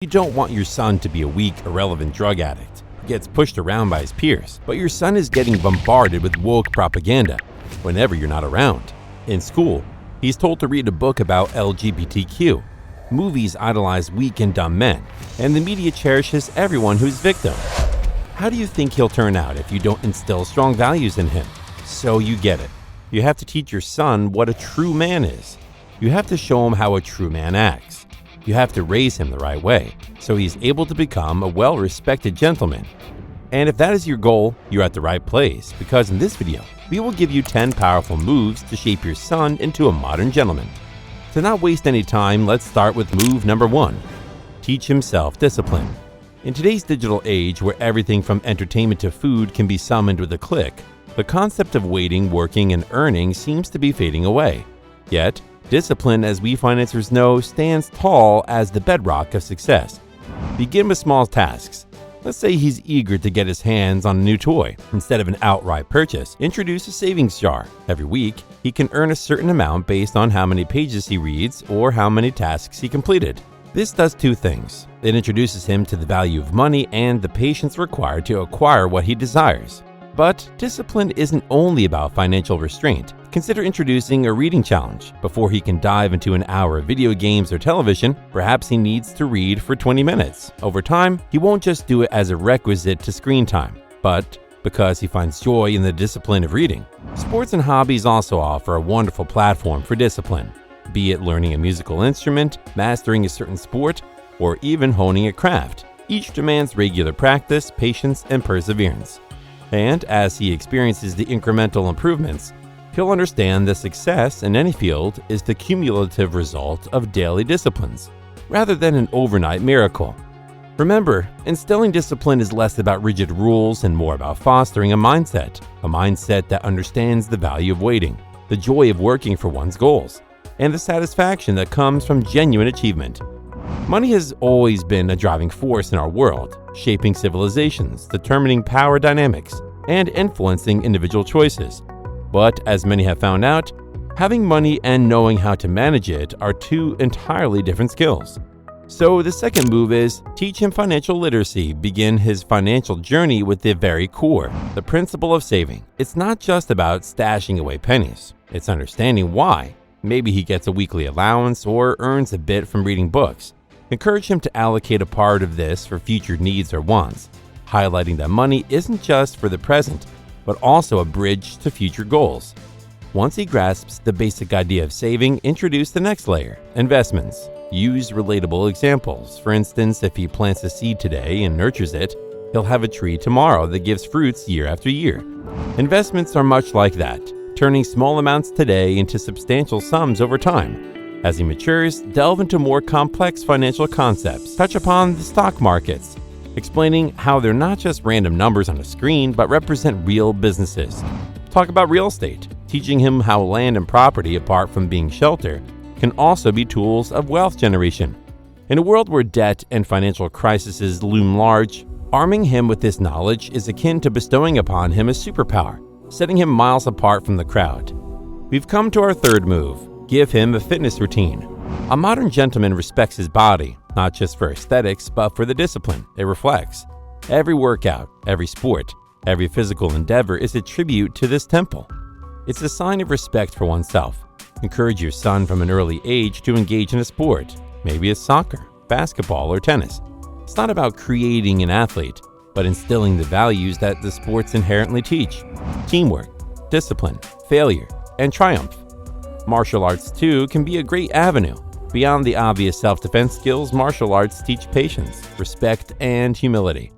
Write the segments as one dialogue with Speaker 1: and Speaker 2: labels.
Speaker 1: You don't want your son to be a weak, irrelevant drug addict who gets pushed around by his peers, but your son is getting bombarded with woke propaganda whenever you're not around. In school, he's told to read a book about LGBTQ. Movies idolize weak and dumb men, and the media cherishes everyone who's victim. How do you think he'll turn out if you don't instill strong values in him? So you get it. You have to teach your son what a true man is. You have to show him how a true man acts. You have to raise him the right way, so he's able to become a well-respected gentleman. And if that is your goal, you're at the right place, because in this video, we will give you 10 powerful moves to shape your son into a modern gentleman. To not waste any time, let's start with move number 1. Teach him self-discipline. In today's digital age, where everything from entertainment to food can be summoned with a click, the concept of waiting, working, and earning seems to be fading away. Yet, discipline, as we financiers know, stands tall as the bedrock of success. Begin with small tasks. Let's say he's eager to get his hands on a new toy. Instead of an outright purchase, introduce a savings jar. Every week, he can earn a certain amount based on how many pages he reads or how many tasks he completed. This does two things. It introduces him to the value of money and the patience required to acquire what he desires. But discipline isn't only about financial restraint. Consider introducing a reading challenge. Before he can dive into an hour of video games or television, perhaps he needs to read for 20 minutes. Over time, he won't just do it as a requisite to screen time, but because he finds joy in the discipline of reading. Sports and hobbies also offer a wonderful platform for discipline, be it learning a musical instrument, mastering a certain sport, or even honing a craft. Each demands regular practice, patience, and perseverance. And as he experiences the incremental improvements, he'll understand that success in any field is the cumulative result of daily disciplines, rather than an overnight miracle. Remember, instilling discipline is less about rigid rules and more about fostering a mindset that understands the value of waiting, the joy of working for one's goals, and the satisfaction that comes from genuine achievement. Money has always been a driving force in our world, shaping civilizations, determining power dynamics, and influencing individual choices. But as many have found out, having money and knowing how to manage it are two entirely different skills. So the second move is teach him financial literacy. Begin his financial journey with the very core, the principle of saving. It's not just about stashing away pennies. It's understanding why. Maybe he gets a weekly allowance or earns a bit from reading books. Encourage him to allocate a part of this for future needs or wants, highlighting that money isn't just for the present, but also a bridge to future goals. Once he grasps the basic idea of saving, introduce the next layer, investments. Use relatable examples. For instance, if he plants a seed today and nurtures it, he'll have a tree tomorrow that gives fruits year after year. Investments are much like that, turning small amounts today into substantial sums over time. As he matures, delve into more complex financial concepts. Touch upon the stock markets, explaining how they're not just random numbers on a screen, but represent real businesses. Talk about real estate, teaching him how land and property, apart from being shelter, can also be tools of wealth generation. In a world where debt and financial crises loom large, arming him with this knowledge is akin to bestowing upon him a superpower, setting him miles apart from the crowd. We've come to our third move. Give him a fitness routine. A modern gentleman respects his body, not just for aesthetics, but for the discipline it reflects. Every workout, every sport, every physical endeavor is a tribute to this temple. It's a sign of respect for oneself. Encourage your son from an early age to engage in a sport. Maybe it's soccer, basketball, or tennis. It's not about creating an athlete, but instilling the values that the sports inherently teach: teamwork, discipline, failure, and triumph. Martial arts, too, can be a great avenue. Beyond the obvious self-defense skills, martial arts teach patience, respect, and humility.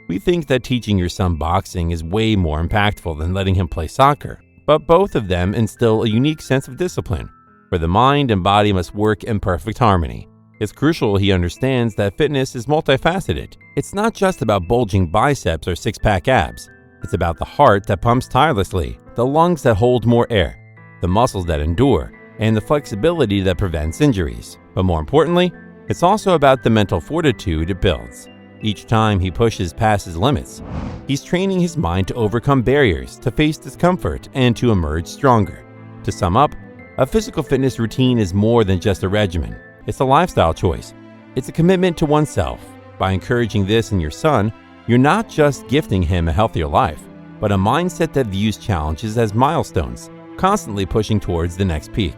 Speaker 1: We think that teaching your son boxing is way more impactful than letting him play soccer, but both of them instill a unique sense of discipline, where the mind and body must work in perfect harmony. It's crucial he understands that fitness is multifaceted. It's not just about bulging biceps or six-pack abs. It's about the heart that pumps tirelessly, the lungs that hold more air, the muscles that endure, and the flexibility that prevents injuries. But more importantly, it's also about the mental fortitude it builds. Each time he pushes past his limits, he's training his mind to overcome barriers, to face discomfort, and to emerge stronger. To sum up, a physical fitness routine is more than just a regimen. It's a lifestyle choice. It's a commitment to oneself. By encouraging this in your son, you're not just gifting him a healthier life, but a mindset that views challenges as milestones, constantly pushing towards the next peak.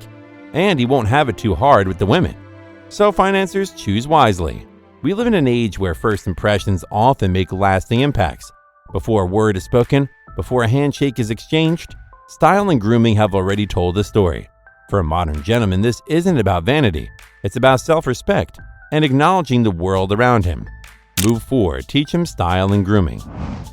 Speaker 1: And he won't have it too hard with the women. So financiers, choose wisely. We live in an age where first impressions often make lasting impacts. Before a word is spoken, before a handshake is exchanged, style and grooming have already told the story. For a modern gentleman, this isn't about vanity. It's about self-respect and acknowledging the world around him. Move forward, teach him style and grooming.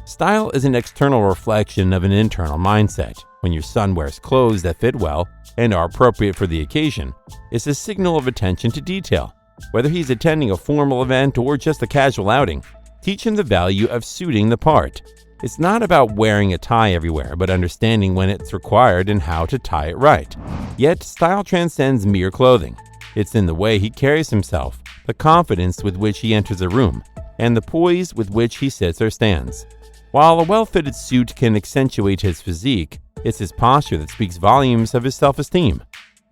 Speaker 1: Style is an external reflection of an internal mindset. When your son wears clothes that fit well and are appropriate for the occasion, it's a signal of attention to detail. Whether he's attending a formal event or just a casual outing, teach him the value of suiting the part. It's not about wearing a tie everywhere, but understanding when it's required and how to tie it right. Yet, style transcends mere clothing. It's in the way he carries himself, the confidence with which he enters a room, and the poise with which he sits or stands. While a well-fitted suit can accentuate his physique, it's his posture that speaks volumes of his self-esteem.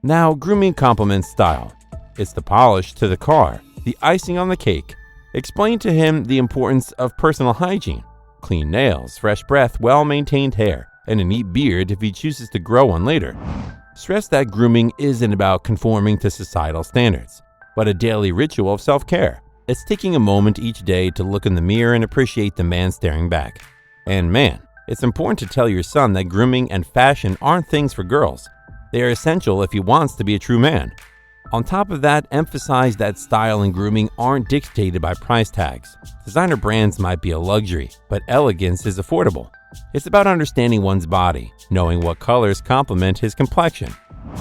Speaker 1: Now, grooming complements style. It's the polish to the car, the icing on the cake. Explain to him the importance of personal hygiene. Clean nails, fresh breath, well-maintained hair, and a neat beard if he chooses to grow one later. Stress that grooming isn't about conforming to societal standards, but a daily ritual of self-care. It's taking a moment each day to look in the mirror and appreciate the man staring back. And man, it's important to tell your son that grooming and fashion aren't things for girls. They are essential if he wants to be a true man. On top of that, emphasize that style and grooming aren't dictated by price tags. Designer brands might be a luxury, but elegance is affordable. It's about understanding one's body, knowing what colors complement his complexion,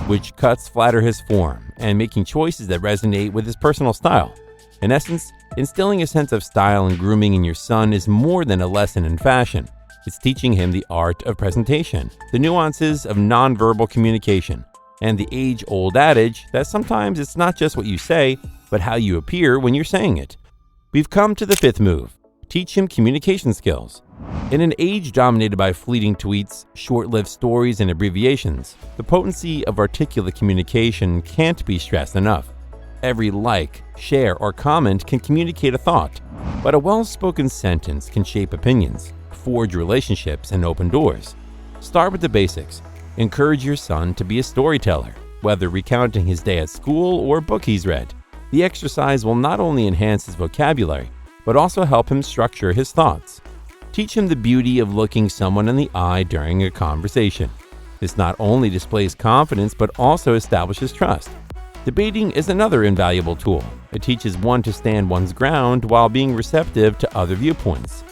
Speaker 1: which cuts flatter his form, and making choices that resonate with his personal style. In essence, instilling a sense of style and grooming in your son is more than a lesson in fashion. It's teaching him the art of presentation, the nuances of nonverbal communication, and the age-old adage that sometimes it's not just what you say, but how you appear when you're saying it. We've come to the fifth move. Teach him communication skills. In an age dominated by fleeting tweets, short-lived stories, and abbreviations, the potency of articulate communication can't be stressed enough. Every like, share, or comment can communicate a thought, but a well-spoken sentence can shape opinions, forge relationships, and open doors. Start with the basics. Encourage your son to be a storyteller, whether recounting his day at school or a book he's read. The exercise will not only enhance his vocabulary, but also help him structure his thoughts. Teach him the beauty of looking someone in the eye during a conversation. This not only displays confidence, but also establishes trust. Debating is another invaluable tool. It teaches one to stand one's ground while being receptive to other viewpoints.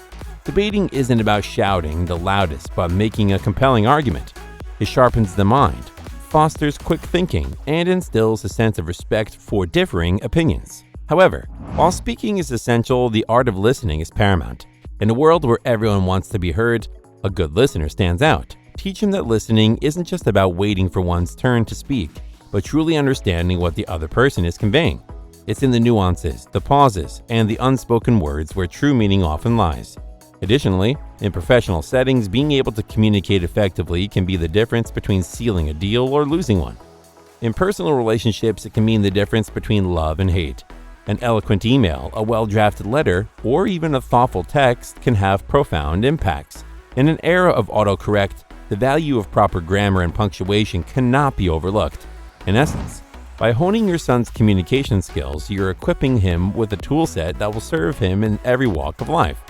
Speaker 1: Debating isn't about shouting the loudest, but making a compelling argument. It sharpens the mind, fosters quick thinking, and instills a sense of respect for differing opinions. However, while speaking is essential, the art of listening is paramount. In a world where everyone wants to be heard, a good listener stands out. Teach him that listening isn't just about waiting for one's turn to speak, but truly understanding what the other person is conveying. It's in the nuances, the pauses, and the unspoken words where true meaning often lies. Additionally, in professional settings, being able to communicate effectively can be the difference between sealing a deal or losing one. In personal relationships, it can mean the difference between love and hate. An eloquent email, a well-drafted letter, or even a thoughtful text can have profound impacts. In an era of autocorrect, the value of proper grammar and punctuation cannot be overlooked. In essence, by honing your son's communication skills, you're equipping him with a toolset that will serve him in every walk of life.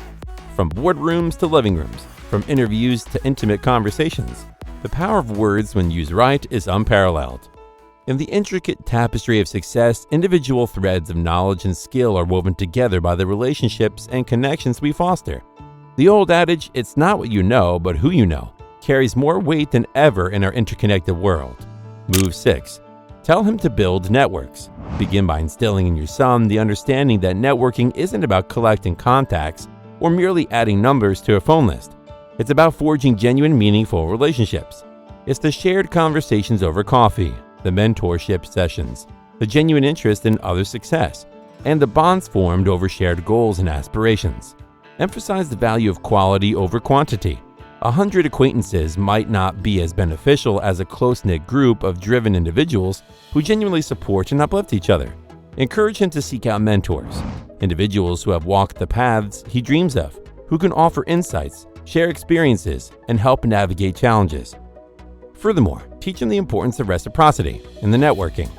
Speaker 1: From boardrooms to living rooms, from interviews to intimate conversations, the power of words when used right is unparalleled. In the intricate tapestry of success, individual threads of knowledge and skill are woven together by the relationships and connections we foster. The old adage, "It's not what you know, but who you know," carries more weight than ever in our interconnected world. Move 6. Tell him to build networks. Begin by instilling in your son the understanding that networking isn't about collecting contacts or merely adding numbers to a phone list. It's about forging genuine, meaningful relationships. It's the shared conversations over coffee, the mentorship sessions, the genuine interest in others' success, and the bonds formed over shared goals and aspirations. Emphasize the value of quality over quantity. 100 acquaintances might not be as beneficial as a close-knit group of driven individuals who genuinely support and uplift each other. Encourage him to seek out mentors, individuals who have walked the paths he dreams of, who can offer insights, share experiences, and help navigate challenges. Furthermore, teach him the importance of reciprocity in the networking.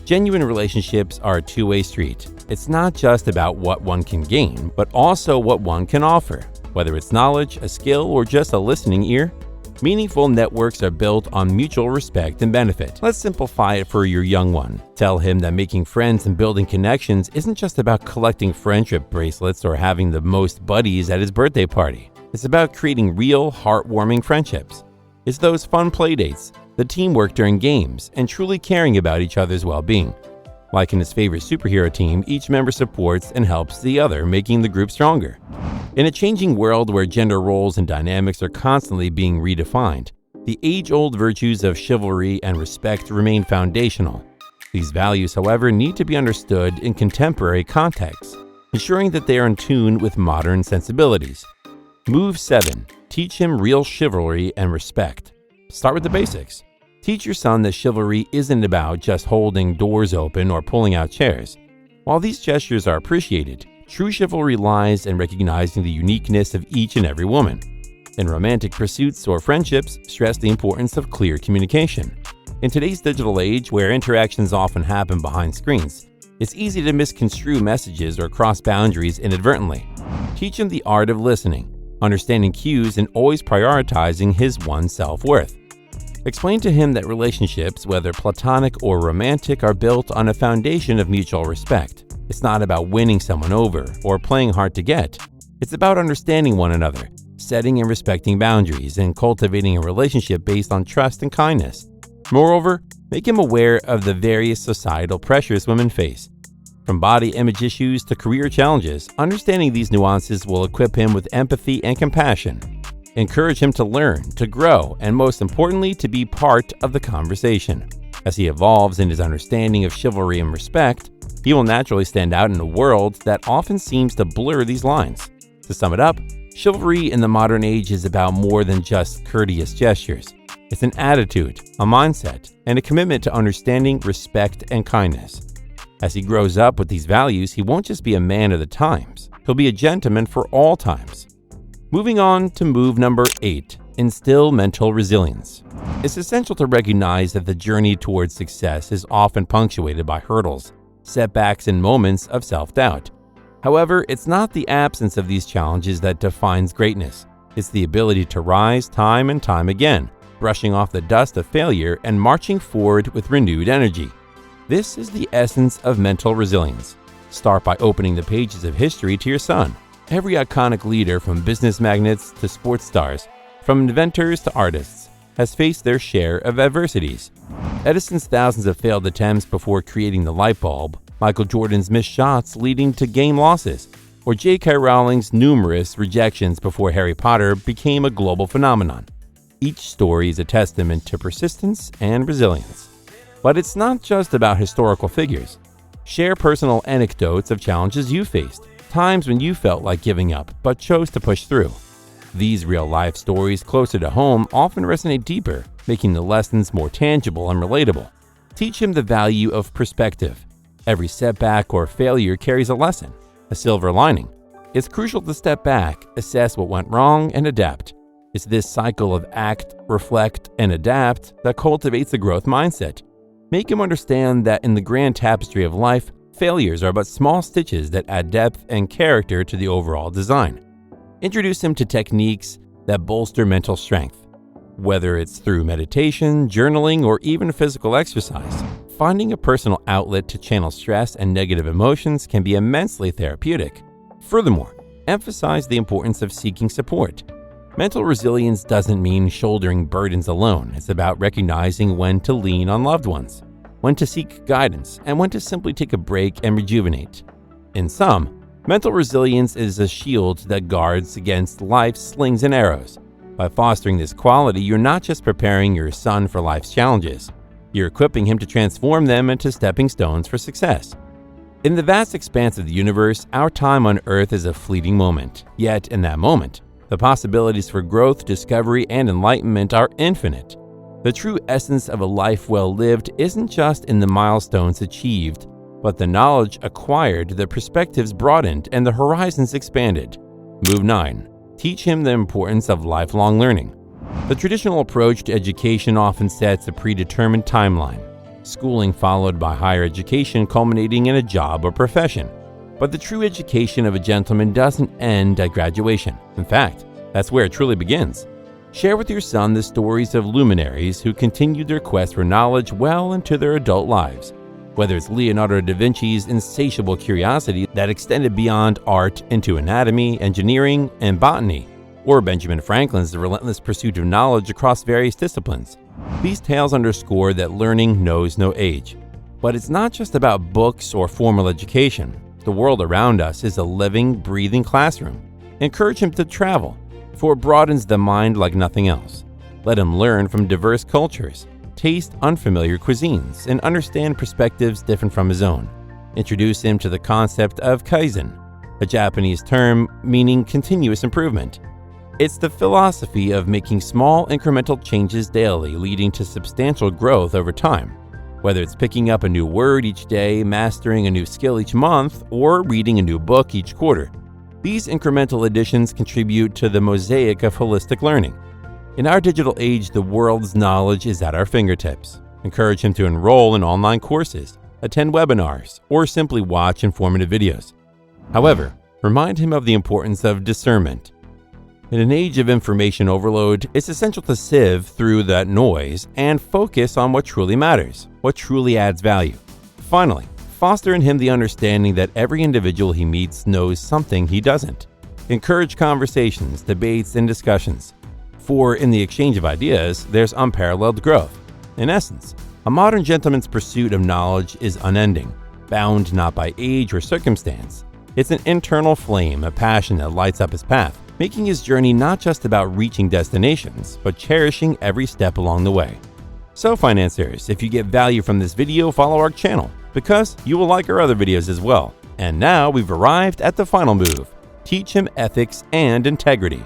Speaker 1: Genuine relationships are a two-way street. It's not just about what one can gain, but also what one can offer. Whether it's knowledge, a skill, or just a listening ear, meaningful networks are built on mutual respect and benefit. Let's simplify it for your young one. Tell him that making friends and building connections isn't just about collecting friendship bracelets or having the most buddies at his birthday party. It's about creating real, heartwarming friendships. It's those fun playdates, the teamwork during games, and truly caring about each other's well-being. Like in his favorite superhero team, each member supports and helps the other, making the group stronger. In a changing world where gender roles and dynamics are constantly being redefined, the age-old virtues of chivalry and respect remain foundational. These values, however, need to be understood in contemporary contexts, ensuring that they are in tune with modern sensibilities. Move 7. Teach him real chivalry and respect. Start with the basics. Teach your son that chivalry isn't about just holding doors open or pulling out chairs. While these gestures are appreciated, true chivalry lies in recognizing the uniqueness of each and every woman. In romantic pursuits or friendships, stress the importance of clear communication. In today's digital age, where interactions often happen behind screens, it's easy to misconstrue messages or cross boundaries inadvertently. Teach him the art of listening, understanding cues, and always prioritizing his own self-worth. Explain to him that relationships, whether platonic or romantic, are built on a foundation of mutual respect. It's not about winning someone over or playing hard to get. It's about understanding one another, setting and respecting boundaries, and cultivating a relationship based on trust and kindness. Moreover, make him aware of the various societal pressures women face. From body image issues to career challenges, understanding these nuances will equip him with empathy and compassion. Encourage him to learn, to grow, and most importantly, to be part of the conversation. As he evolves in his understanding of chivalry and respect, he will naturally stand out in a world that often seems to blur these lines. To sum it up, chivalry in the modern age is about more than just courteous gestures. It's an attitude, a mindset, and a commitment to understanding, respect, and kindness. As he grows up with these values, he won't just be a man of the times. He'll be a gentleman for all times. Moving on to move number 8, instill mental resilience. It's essential to recognize that the journey towards success is often punctuated by hurdles, setbacks, and moments of self-doubt. However, it's not the absence of these challenges that defines greatness. It's the ability to rise time and time again, brushing off the dust of failure and marching forward with renewed energy. This is the essence of mental resilience. Start by opening the pages of history to your son. Every iconic leader, from business magnates to sports stars, from inventors to artists, has faced their share of adversities. Edison's thousands of failed attempts before creating the light bulb, Michael Jordan's missed shots leading to game losses, or J.K. Rowling's numerous rejections before Harry Potter became a global phenomenon. Each story is a testament to persistence and resilience. But it's not just about historical figures. Share personal anecdotes of challenges you faced, times when you felt like giving up but chose to push through. These real-life stories closer to home often resonate deeper, making the lessons more tangible and relatable. Teach him the value of perspective. Every setback or failure carries a lesson, a silver lining. It's crucial to step back, assess what went wrong, and adapt. It's this cycle of act, reflect, and adapt that cultivates a growth mindset. Make him understand that in the grand tapestry of life, failures are but small stitches that add depth and character to the overall design. Introduce him to techniques that bolster mental strength. Whether it's through meditation, journaling, or even physical exercise, finding a personal outlet to channel stress and negative emotions can be immensely therapeutic. Furthermore, emphasize the importance of seeking support. Mental resilience doesn't mean shouldering burdens alone. It's about recognizing when to lean on loved ones, when to seek guidance, and when to simply take a break and rejuvenate. In sum, mental resilience is a shield that guards against life's slings and arrows. By fostering this quality, you're not just preparing your son for life's challenges, you're equipping him to transform them into stepping stones for success. In the vast expanse of the universe, our time on Earth is a fleeting moment. Yet, in that moment, the possibilities for growth, discovery, and enlightenment are infinite. The true essence of a life well lived isn't just in the milestones achieved, but the knowledge acquired, the perspectives broadened, and the horizons expanded. Move 9. Teach him the importance of lifelong learning. The traditional approach to education often sets a predetermined timeline, schooling followed by higher education culminating in a job or profession. But the true education of a gentleman doesn't end at graduation. In fact, that's where it truly begins. Share with your son the stories of luminaries who continued their quest for knowledge well into their adult lives. Whether it's Leonardo da Vinci's insatiable curiosity that extended beyond art into anatomy, engineering, and botany, or Benjamin Franklin's relentless pursuit of knowledge across various disciplines. These tales underscore that learning knows no age. But it's not just about books or formal education. The world around us is a living, breathing classroom. Encourage him to travel, for it broadens the mind like nothing else. Let him learn from diverse cultures, taste unfamiliar cuisines, and understand perspectives different from his own. Introduce him to the concept of kaizen, a Japanese term meaning continuous improvement. It's the philosophy of making small incremental changes daily, leading to substantial growth over time. Whether it's picking up a new word each day, mastering a new skill each month, or reading a new book each quarter, these incremental additions contribute to the mosaic of holistic learning. In our digital age, the world's knowledge is at our fingertips. Encourage him to enroll in online courses, attend webinars, or simply watch informative videos. However, remind him of the importance of discernment. In an age of information overload, it's essential to sieve through that noise and focus on what truly matters, what truly adds value. Finally, foster in him the understanding that every individual he meets knows something he doesn't. Encourage conversations, debates, and discussions. For in the exchange of ideas, there's unparalleled growth. In essence, a modern gentleman's pursuit of knowledge is unending, bound not by age or circumstance. It's an internal flame, a passion that lights up his path, making his journey not just about reaching destinations, but cherishing every step along the way. So financiers, if you get value from this video, follow our channel, because you will like our other videos as well. And now we've arrived at the final move. Teach him ethics and integrity.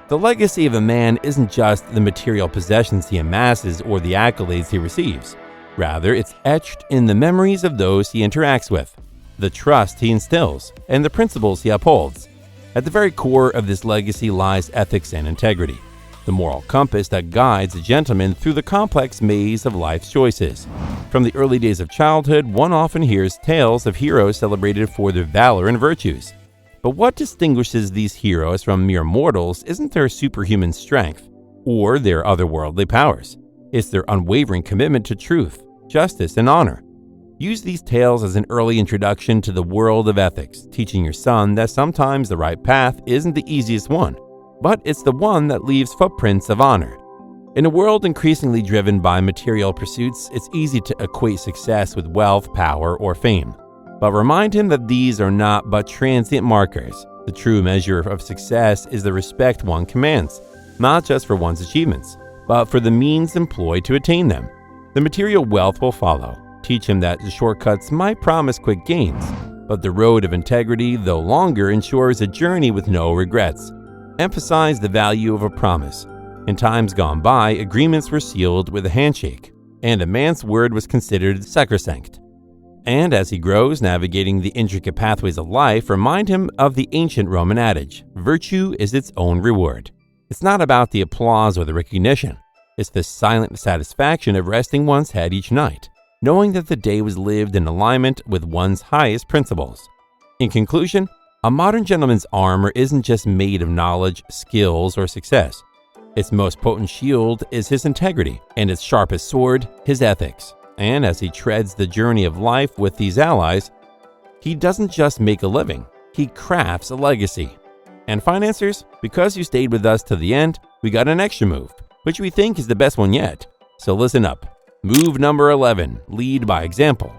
Speaker 1: The legacy of a man isn't just the material possessions he amasses or the accolades he receives. Rather, it's etched in the memories of those he interacts with, the trust he instills, and the principles he upholds. At the very core of this legacy lies ethics and integrity, the moral compass that guides a gentleman through the complex maze of life's choices. From the early days of childhood, one often hears tales of heroes celebrated for their valor and virtues. But what distinguishes these heroes from mere mortals isn't their superhuman strength or their otherworldly powers. It's their unwavering commitment to truth, justice, and honor. Use these tales as an early introduction to the world of ethics, teaching your son that sometimes the right path isn't the easiest one, but it's the one that leaves footprints of honor. In a world increasingly driven by material pursuits, it's easy to equate success with wealth, power, or fame. But remind him that these are not but transient markers. The true measure of success is the respect one commands, not just for one's achievements, but for the means employed to attain them. The material wealth will follow. Teach him that the shortcuts might promise quick gains, but the road of integrity, though longer, ensures a journey with no regrets. Emphasize the value of a promise. In times gone by, agreements were sealed with a handshake, and a man's word was considered sacrosanct. And as he grows, navigating the intricate pathways of life, remind him of the ancient Roman adage, virtue is its own reward. It's not about the applause or the recognition. It's the silent satisfaction of resting one's head each night, knowing that the day was lived in alignment with one's highest principles. In conclusion, a modern gentleman's armor isn't just made of knowledge, skills, or success. Its most potent shield is his integrity, and its sharpest sword, his ethics. And as he treads the journey of life with these allies, he doesn't just make a living, he crafts a legacy. And financiers, because you stayed with us to the end, we got an extra move, which we think is the best one yet. So listen up. Move number 11, lead by example.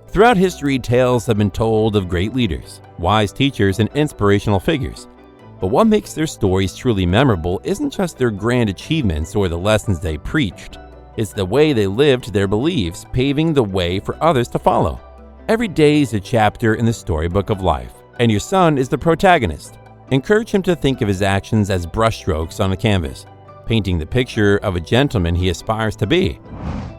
Speaker 1: Throughout history, tales have been told of great leaders, wise teachers, and inspirational figures. But what makes their stories truly memorable isn't just their grand achievements or the lessons they preached. It's the way they lived their beliefs, paving the way for others to follow. Every day is a chapter in the storybook of life, and your son is the protagonist. Encourage him to think of his actions as brushstrokes on a canvas, painting the picture of a gentleman he aspires to be.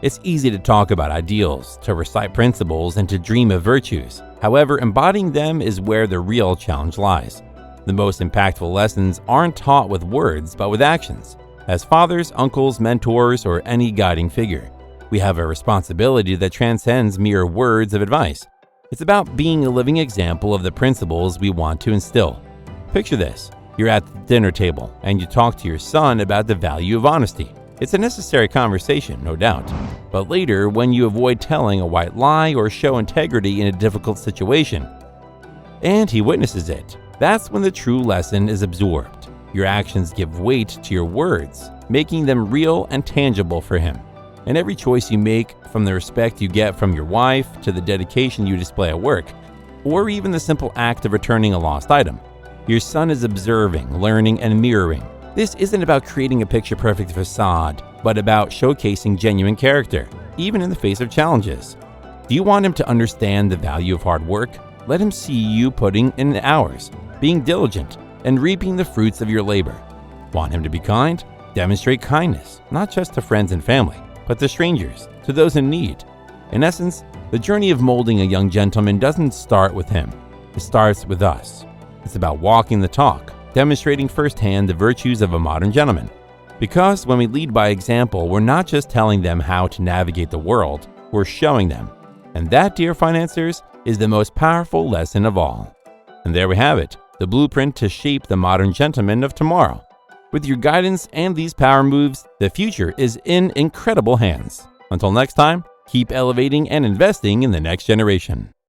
Speaker 1: It's easy to talk about ideals, to recite principles, and to dream of virtues. However, embodying them is where the real challenge lies. The most impactful lessons aren't taught with words, but with actions. As fathers, uncles, mentors, or any guiding figure, we have a responsibility that transcends mere words of advice. It's about being a living example of the principles we want to instill. Picture this. You're at the dinner table and you talk to your son about the value of honesty. It's a necessary conversation, no doubt. But later, when you avoid telling a white lie or show integrity in a difficult situation, and he witnesses it, that's when the true lesson is absorbed. Your actions give weight to your words, making them real and tangible for him. And every choice you make, from the respect you get from your wife to the dedication you display at work, or even the simple act of returning a lost item, your son is observing, learning, and mirroring. This isn't about creating a picture-perfect facade, but about showcasing genuine character, even in the face of challenges. Do you want him to understand the value of hard work? Let him see you putting in the hours, being diligent, and reaping the fruits of your labor. Want him to be kind? Demonstrate kindness, not just to friends and family, but to strangers, to those in need. In essence, the journey of molding a young gentleman doesn't start with him. It starts with us. It's about walking the talk, demonstrating firsthand the virtues of a modern gentleman. Because when we lead by example, we're not just telling them how to navigate the world, we're showing them. And that, dear financiers, is the most powerful lesson of all. And there we have it, the blueprint to shape the modern gentleman of tomorrow. With your guidance and these power moves, the future is in incredible hands. Until next time, keep elevating and investing in the next generation.